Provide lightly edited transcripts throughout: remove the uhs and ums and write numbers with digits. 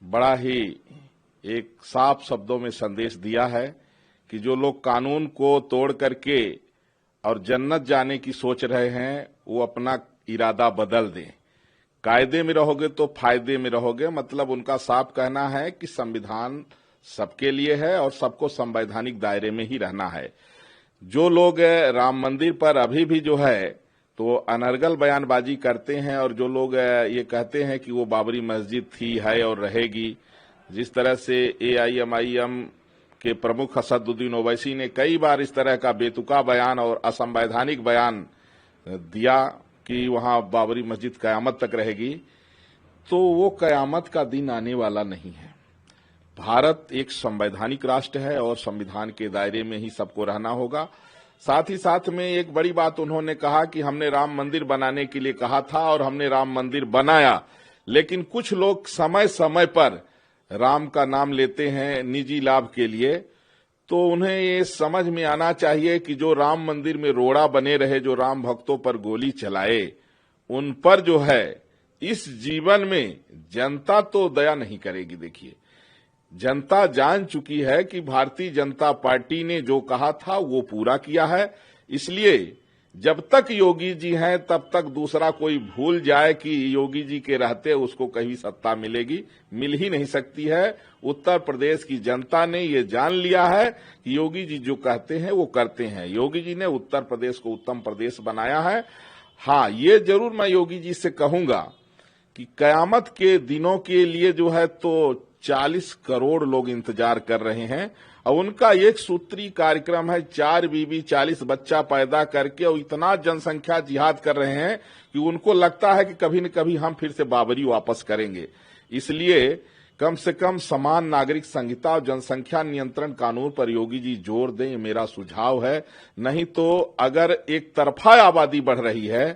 बड़ा ही एक साफ शब्दों में संदेश दिया है कि जो लोग कानून को तोड़ करके और जन्नत जाने की सोच रहे हैं वो अपना इरादा बदल दें। कायदे में रहोगे तो फायदे में रहोगे, मतलब उनका साफ कहना है कि संविधान सबके लिए है और सबको संवैधानिक दायरे में ही रहना है। जो लोग राम मंदिर पर अभी भी जो है तो अनर्गल बयानबाजी करते हैं और जो लोग ये कहते हैं कि वो बाबरी मस्जिद थी, है और रहेगी, जिस तरह से AIMIM के प्रमुख असदुद्दीन ओवैसी ने कई बार इस तरह का बेतुका बयान और असंवैधानिक बयान दिया कि वहां बाबरी मस्जिद कयामत तक रहेगी, तो वो कयामत का दिन आने वाला नहीं है। भारत एक संवैधानिक राष्ट्र है और संविधान के दायरे में ही सबको रहना होगा। साथ ही साथ में एक बड़ी बात उन्होंने कहा कि हमने राम मंदिर बनाने के लिए कहा था और हमने राम मंदिर बनाया, लेकिन कुछ लोग समय समय पर राम का नाम लेते हैं निजी लाभ के लिए, तो उन्हें ये समझ में आना चाहिए कि जो राम मंदिर में रोड़ा बने रहे, जो राम भक्तों पर गोली चलाए, उन पर जो है इस जीवन में जनता तो दया नहीं करेगी। देखिए, जनता जान चुकी है कि भारतीय जनता पार्टी ने जो कहा था वो पूरा किया है। इसलिए जब तक योगी जी हैं तब तक दूसरा कोई भूल जाए कि योगी जी के रहते उसको कहीं सत्ता मिलेगी, मिल ही नहीं सकती है। उत्तर प्रदेश की जनता ने ये जान लिया है कि योगी जी जो कहते हैं वो करते हैं। योगी जी ने उत्तर प्रदेश को उत्तम प्रदेश बनाया है। हाँ, ये जरूर मैं योगी जी से कहूंगा कि कयामत के दिनों के लिए जो है तो 40 करोड़ लोग इंतजार कर रहे हैं और उनका एक सूत्री कार्यक्रम है 4 बीबी 40 बच्चा पैदा करके, और इतना जनसंख्या जिहाद कर रहे हैं कि उनको लगता है कि कभी न कभी हम फिर से बाबरी वापस करेंगे। इसलिए कम से कम समान नागरिक संहिता और जनसंख्या नियंत्रण कानून पर योगी जी जोर दें, ये मेरा सुझाव है। नहीं तो अगर एक तरफा आबादी बढ़ रही है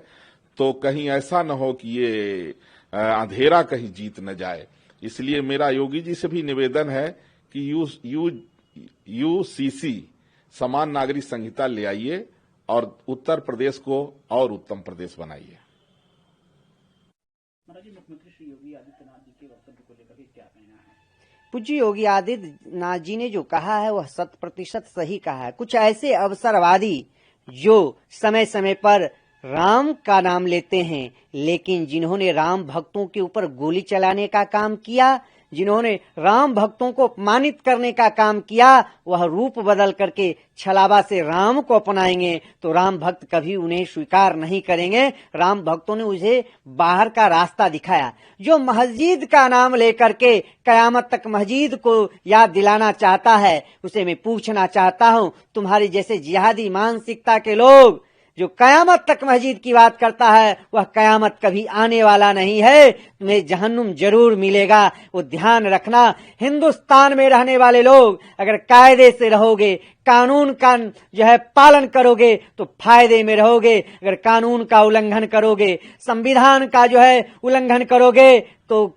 तो कहीं ऐसा न हो कि ये अंधेरा कहीं जीत न जाए। इसलिए मेरा योगी जी से भी निवेदन है कि UCC समान नागरिक संहिता ले आइए और उत्तर प्रदेश को और उत्तम प्रदेश बनाइए। मुख्यमंत्री श्री योगी आदित्यनाथ जी के वक्तव्य को लेकर क्या कहना है? पूज्य योगी आदित्यनाथ जी ने जो कहा है वह 100% सही कहा है। कुछ ऐसे अवसरवादी जो समय समय पर राम का नाम लेते हैं, लेकिन जिन्होंने राम भक्तों के ऊपर गोली चलाने का काम किया, जिन्होंने राम भक्तों को अपमानित करने का काम किया, वह रूप बदल करके छलावा से राम को अपनाएंगे तो राम भक्त कभी उन्हें स्वीकार नहीं करेंगे। राम भक्तों ने उसे बाहर का रास्ता दिखाया। जो मस्जिद का नाम लेकर के कयामत तक मस्जिद को याद दिलाना चाहता है, उसे मैं पूछना चाहता हूं, तुम्हारे जैसे जिहादी मानसिकता के लोग जो कयामत तक मस्जिद की बात करता है, वह कयामत कभी आने वाला नहीं है। तुम्हें जहन्नुम जरूर मिलेगा, वो ध्यान रखना। हिंदुस्तान में रहने वाले लोग अगर कायदे से रहोगे, कानून का जो है पालन करोगे तो फायदे में रहोगे। अगर कानून का उल्लंघन करोगे, संविधान का जो है उल्लंघन करोगे तो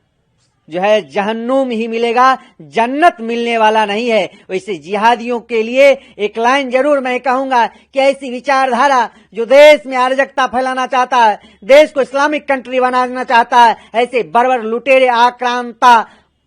जो है जहन्नुम ही मिलेगा, जन्नत मिलने वाला नहीं है। वैसे जिहादियों के लिए एक लाइन जरूर मैं कहूंगा कि ऐसी विचारधारा जो देश में अराजकता फैलाना चाहता है, देश को इस्लामिक कंट्री बनाना चाहता है, ऐसे बर्बर लुटेरे आक्रांता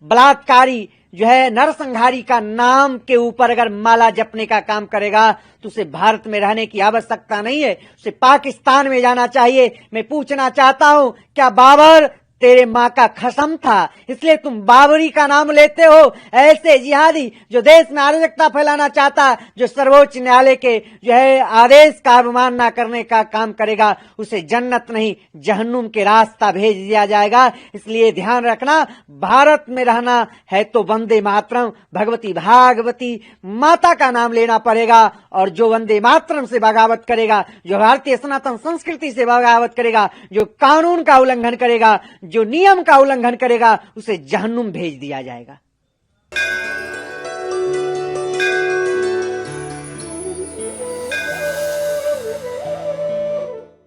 बलात्कारी जो है नरसंहारी का नाम के ऊपर अगर माला जपने का काम करेगा तो उसे भारत में रहने की आवश्यकता नहीं है, उसे पाकिस्तान में जाना चाहिए। मैं पूछना चाहता हूं, क्या बाबर तेरे माँ का कसम था इसलिए तुम बाबरी का नाम लेते हो? ऐसे जिहादी जो देश में अराजकता फैलाना चाहता है, जो सर्वोच्च न्यायालय के जो है आदेश का अवमानना करने का काम करेगा, उसे जन्नत नहीं जहन्नुम के रास्ता भेज दिया जाएगा। इसलिए ध्यान रखना, भारत में रहना है तो वंदे मातरम भगवती भागवती माता का नाम लेना पड़ेगा। और जो वंदे मातरम से बगावत करेगा, जो भारतीय सनातन संस्कृति से बगावत करेगा, जो कानून का उल्लंघन करेगा, जो नियम का उल्लंघन करेगा, उसे जहन्नुम भेज दिया जाएगा।